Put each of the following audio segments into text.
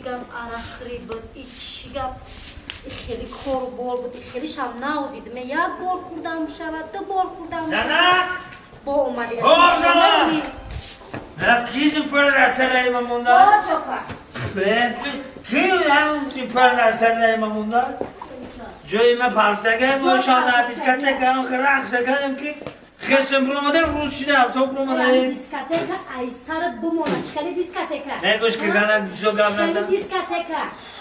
ایچیگم عرقری بود ایچیگم خیلی کوربور بود خیلیش هم نودیدم یک بار خوردم شود دو بار خوردم زنک با اومدی زنک کی سوپر رسر ما مونده کی همون سوپر رسر ما مونده جای ما پرستگه ما شاده دیسکتک آخر رقص کردیم که خستم برامده روز شده هفته برامده دیسکتک ایسرت بمونه چکلی دیسکتک نگوش که زنک بیشو گم نزن دیسکتک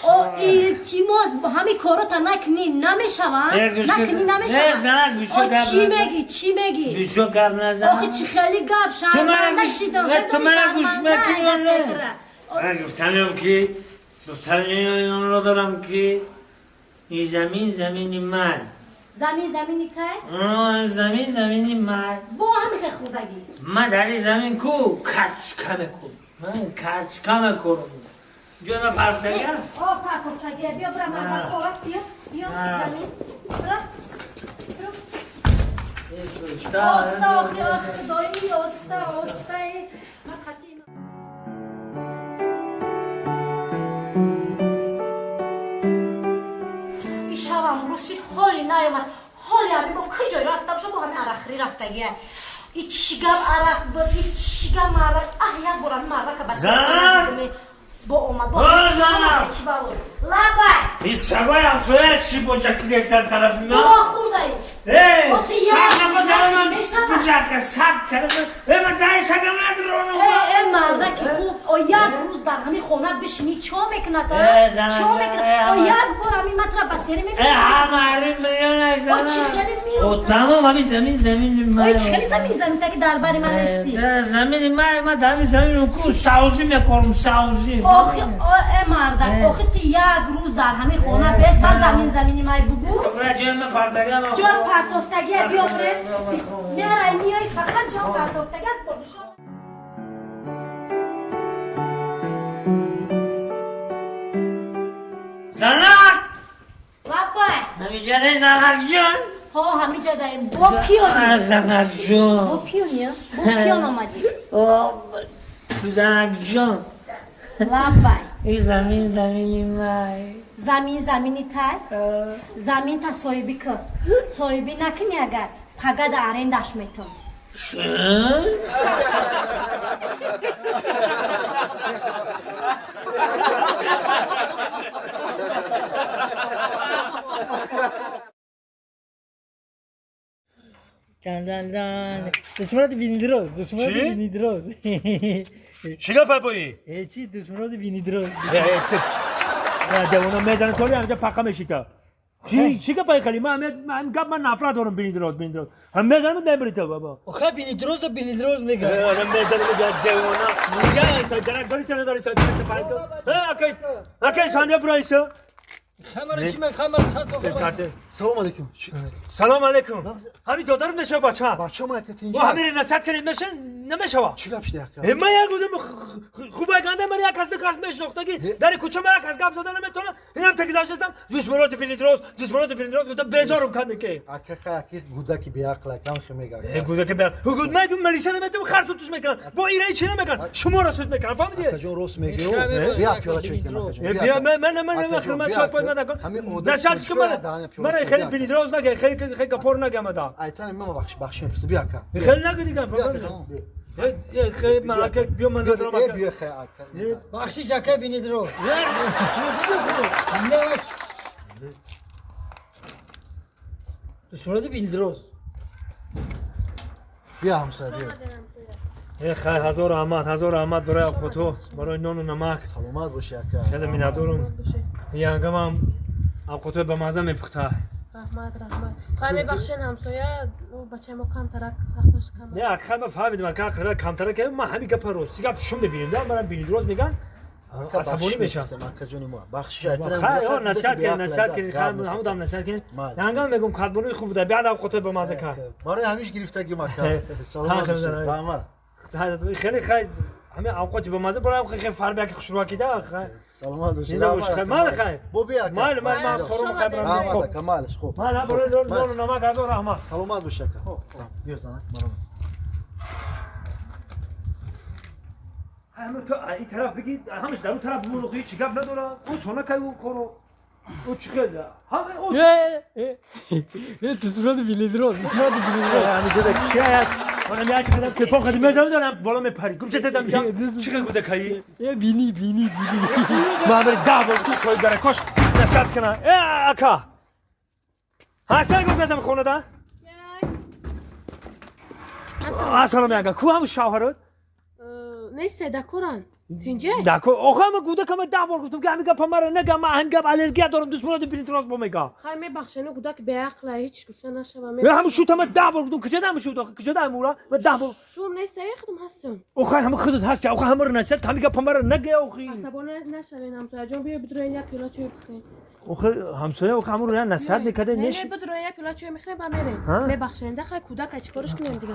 او ایلتیماس با همین کارو نکنی نمیشوند نکنی نمیشوند زنک بیشو گم نزن چی میگی بیشو گم نزن آخه چی خیلی گپ شرمنده شدم تو من گوش میکنی من گفتم رو دارم که این زمینی من زمینی که؟ زمینی من با همه که خوردگی من در این زمین کو کرچکمه کو من کرچکمه کو جای من پرفتگی پرفتگی بیا برم اول کارات بیا زمین آستا آخه خدایی آستا من خطی این شبم روشید حالی نیامد حالی همین با که جای رفتم شما با همین عرقری رفتگیه این چیگم عرق بود این چیگم عرق یک برم عرق زن با اومد چی باور لبای این سبای هم سویه چی با جکی گفتن طرف من خوردایی سب نبودم بجکه سب کردم من دایی سگم ندارم مرده که خوب او یک روز در همین خونت بشینی چو میکند چو میکند او یک بار همین مطرح بسیاری میکند همه میلیون او چی خیلی میاد تمام همین زمین او چی خیلی زمین تا که در بری من استی زمین من در همین زمین رو کو ساوزی میکنم ساوزی آخه مرده آخه تی یک روز در همین خونه بیت با زمینی مای بگو جای من پرتگم جای پرتفتگی بیافره نه میای فقط جای پرتفتگی بردشو زنک لبای همین جده زنک جان همین جده با پیونی زنک جان با پیون آمدی زنک جان لبای این زمینی مای زمینی تای زمین تا صاحبی که صاحبی نکنی اگر پگه در آرندش میتون جان دشمنات بینی دروز چیکار پاپویی؟ چی دشمنات بینی دروز دوونا میدان تولی همینجا پاکا میشیتا چی که پای خالی من نفرت دارم بینی دروز هم میزنم نمیبری تو بابا آخه بینی دروز میگه هم میزنم دوونا میگه سایت درک داری تو نداری سایت درک پایین تو اکیس فاندیا برایسو سلام علیکم سلام علیکم همین دادرت میشه بچه ما که و همین نصیحت کنید میشه نمیشه چی گپ شده اکا من یک بودم خوبه گنده من یک از دکاس میشناخته که در کوچه من یک از گپ زدن نمیتونم اینم تگزاش هستم دشمنات بینید روز گفتم بیزارم کنده که اکا گودکی بی عقل کم میگه گودکی بیا گود میگم ملیشه نمیتونم خرط توش میکنن با ایرانی چی نمیکنن شما را سود میکنن فهمیدی اکا جون روس میگه بیا پیالا چکیم اکا جون بیا من خدمت چاپ نکن نشاط که من خیلی بینید روز نگه خیلی کپور نگم دا ایتان من بخش میپرسه بیا اکا خیلی نگه دیگه خیلی ملاکه بیا من دارم بیا خیلی بخشی جاکه بینی دروز دشمنات بینی دروز بیا همسایه بیا خیلی هزار احمد برای خودتو برای نان و نمک سلامت باشی اکا خیلی میندارم یه هنگام خودتو به مزه میپخته رحمت خواهی بخشین همسایه او بچه ما کم ترک حقش کم نه خیلی فهمیدم که آخر کم ترک من همین گپ رو سیگاب شوم ببینم برام بینید روز میگن عصبانی میشم اکا جون ما بخشش ایتان خیلی نصیحت کنید خیلی همودم نصیحت کنید هنگام میگم کاتبونی خوب بوده بعد خودتو به مزه کرد ما همیشه گرفتگی مکا سلامت باشی رحمت خیلی همه اوقاتی به مزه برام خیلی فربه که خوشروکی ده خیلی سلامت باشی اینو مش خیلی مال خیلی بو بیا مال خورم خیلی برام رحمت کمالش خوب مال برای نون و نمک از رحمت سلامت باشی اکا بیا زنک همه تو این طرف بگی همش در اون طرف بولوخی چی گپ نداره اون سونا که اون کارو او چیکار همه اون تو صورت بینیدروز صورت بینیدروز همیشه ده چی هست من میاد که تلفن قدیم میزنم دارم بالا میپری گم چه تزم میشم چیکار بوده کی بینی ما بر دعوا تو سوی داره کاش نصیحت کنه اکا هستن گم بزنم خونه ده السلام علیکم کو هم شوهرت نیست دکوران تینجه دکو آخه من گوده که من 10 بار گفتم که همین گپ مرا نگم من هم گپ الرژی دارم دوست مراد بینیدروز با میگم خیر میبخشین گودا که به عقل هیچ گفته نشه و یا همون شوت من 10 بار گفتم کجا دام شوت کجا دام مورا من 10 بار شوم نیست خودم هستم آخه همون خودت هست آخه همون رو نشد همین گپ مرا نگه آخه عصبانه نشوین همسایه جان بیا بدرین یک پیلا چای بخوریم آخه همسایه آخه همون رو نصیحت نکرده نه نش بدرین یک پیلا چای میخوریم و میریم میبخشین دخه کودک چیکارش کنیم دیگه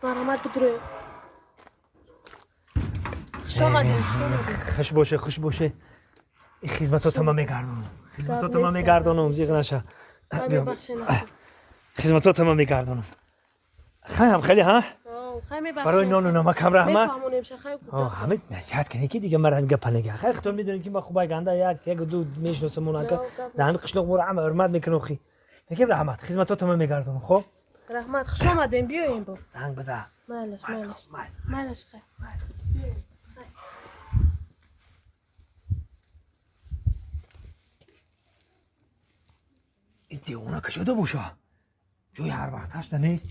مرحمت بدرین خوش باشه این خدمتات تمام میگردونم خدمتات تمام میگردونم زیغ نشه خدمتات تمام میگردونم خیلی ها برای نان و نمک هم رحمت همه نصیحت کنی که دیگه مرا میگه پنگه خیلی تو میدونی که ما خوبای گنده یک دو میشناسمون که دهن قشلق مور عم حرمت میکنم خی میگم رحمت خدمتات تمام میگردونم خب رحمت خوش اومدین بیاین با زنگ بزن مالش خیر این دیوونه که شده باشه جوی هر وقت هشت نیست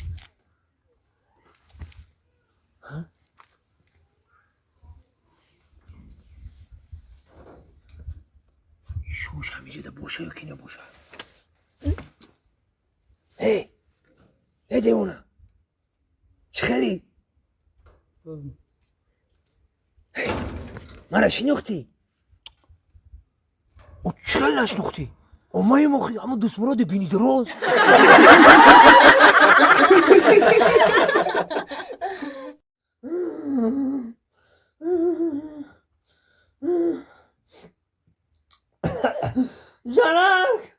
شوش همیشه ده باشه یا کی نباشه هی دیوونه چه خیلی هی مرا شناختی او چقدر نشناختی امای مخی اما دوست مراد بینیدروز جانک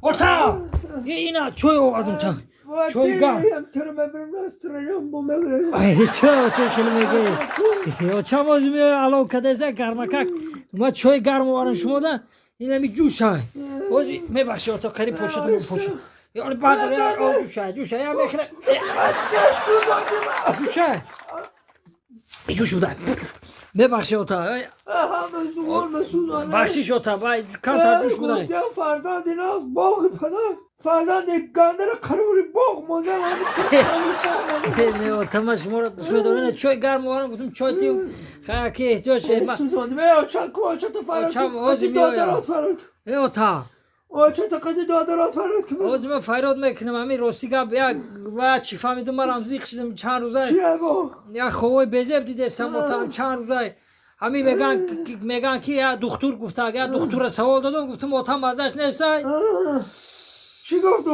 اوتا اینا چوی آوردم تا چوی گم ای چه تو میگی یا چه باز می علاو کدازه گرمکک ما چوی گرم آوردم شما ده اینا می جوشه بازی میبخشی تو قریب پوشت یعنی بعد یا جوشه یا میخره جوشه بوده ببخشی اوتا بخشیش اوتا بای کم تا جوش بوده فرزند اینا از باغ پدر فرزند گنده رو قراری باغ مانده نه اوتا ما شما رو دوست دارم چای گرم آوردم گفتم چای تیم خیلی که احتیاج شه سوزاندی من چه تو فراد اوتا چه تا قدی دادراز فراد کنم اوز من فراد میکنم همین راستی گپ یک و چی فهمیدم من رمزی شدم چند روزه چیه با یا خوای بزب دیدم اوتا چند روزه همین میگن که یا دکتر گفته اگر دکتر سوال دادم گفتم اوتا مزهش نیست چی گفت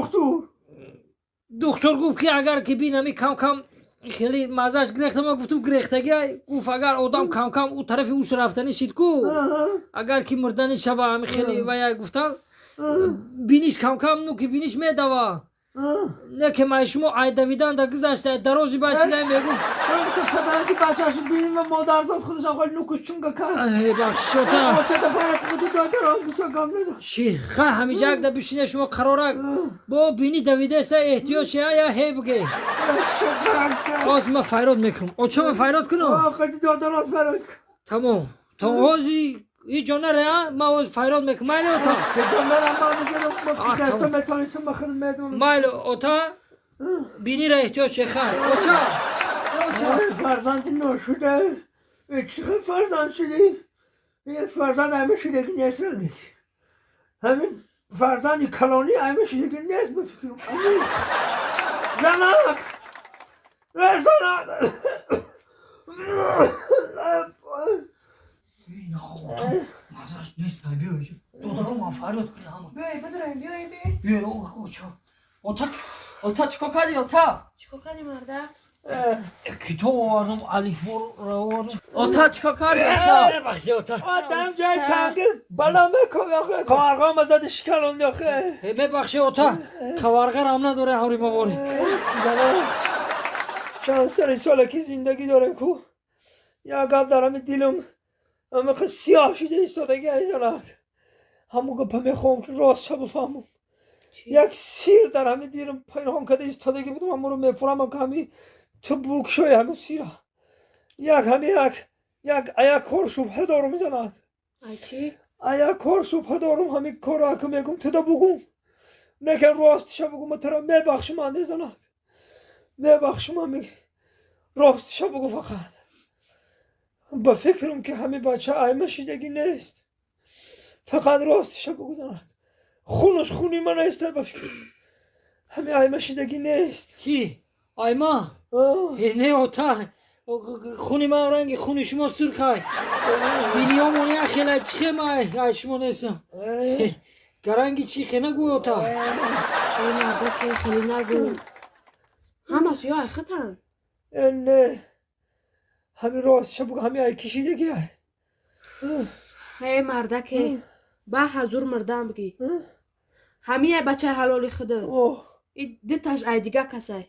دکتر گفت که اگر که بینمی کم خیلی مزهش گرفته ما گفتم گرفتگی گفت اگر آدم کم او طرف اوش رفتنی شید کو اگر که مردنی شبه همین خیلی و یا گفتم بینیش کم نو که بینیش میدوا نه که من شما ای دویدن در گذشته درازی باشیده میگم تو پدرتی بچه‌اش بینیم و مادرزاد خودش آقای نوکش چونگه کرد بخش اوتا چه تا فرق خودی دادراز بسا گم نزد شیخه همیشه یک بشینه شما قراره با بینی دویده سه احتیاج یا هی بگه آز ما فیراد میکنم او چه ما فیراد کنم خودی دادراز فراد تمام تا آزی ای جانه ره ما آز فیراد میکنم مایل اوتا ما دستم بتانیستم بخیر میدونم مایل اوتا بینی را احتیاج شیخه او چه فرزند ناشده چقدر فرزند شدی یه فرزند همه شدگی نیست رنگی همین فرزندی کلانی همه شدگی نیست بفکرم زنک این آقا مزاش نیست بیایید دادارم ما فریاد کنه همون بیاین بیا او چه اوتا چیکار کردی اوتا چیکار کنی مرده کتاب آوردم الفبا را آوردم Ota چیکار کردی ota؟ ببخشید اوتا آدم جای تنگ بالا میکنه آخه کارگاه مزد شکلون آخه ببخشید اوتا خوارغه رام نداره همری مباری زنم چند سالکی زندگی دارم کو یا قبل دارم دیلم اما خیلی سیاه شده ایستادگی ای زنم همو گپه میخوام که راست شب بفهمم یک سیر در همه دیرم پنهان کده ایستادگی بودم همو رو میفرم که همی تو بوک شوی همو سیره یک کار شبه دارم زنم ای چی؟ یک کار شبه دارم همین کار که میگم تو دا بگم نکن راستش بگم من ترا میبخشم انده زنم میبخشم همین راستش بگو فقط با فکرم که همین بچه ایمه شدگی نیست فقط راستش بگو زنم خونش خونی من نیست با فکرم همین ایمه شدگی نیست کی؟ آیما نه اوتا خونی من رنگ خونی شما سرخه بینی همونی خیلی چیخه من شما نیستم گرنگی چیخه نگو اوتا ای مرده که خیلی نگو همش یا اختن نه همین راستش بگو همین ای کشیدگی ای مرده که با حضور مردم بگی همین بچه حلالی خوده ای دیتش ای دیگه کسای